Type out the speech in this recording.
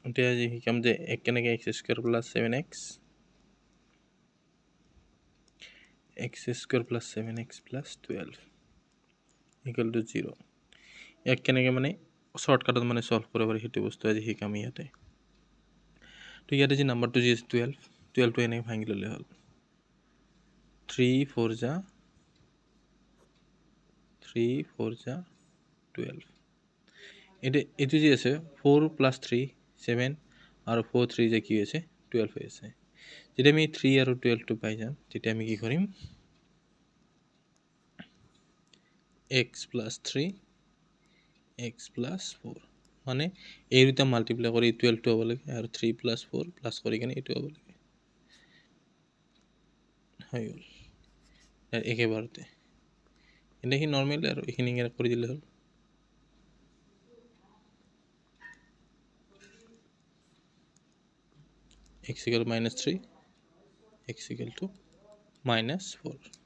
এতিয়া আজি শিকাম যে কেনেকৈ x² + 7x x² + 7x + 12 = 0 ইয়াক কেনেকৈ মানে শৰ্টকাটত মানে সলভ কৰিব পাৰি সেইটো বস্তু আজি শিকাম ইয়াতে তো ইয়াতে যে নাম্বাৰটো যি আছে 12টো এনেকৈ ভাঙি ল'লে হ'ল 3 4 * 12 এইটো যি আছে 4 + 3 7 আৰু 4 3 যে কি আছে 12 হৈ আছে যেতিয়া আমি 3 আৰু 12টো পাই যাম তেতিয়া আমি কি কৰিম x + 3 x + 4 মানে এই দুটা মাল্টিপ্লাই কৰি 12টো হ'ব লাগে আৰু 3 + 4 প্লাস কৰি কিনে এইটো হ'ব লাগে হৈ গ'ল একেবাৰতে এনেহি নৰ্মেল আৰু এইখিনি কৰি দিলে হ'ল x = -3 x = -4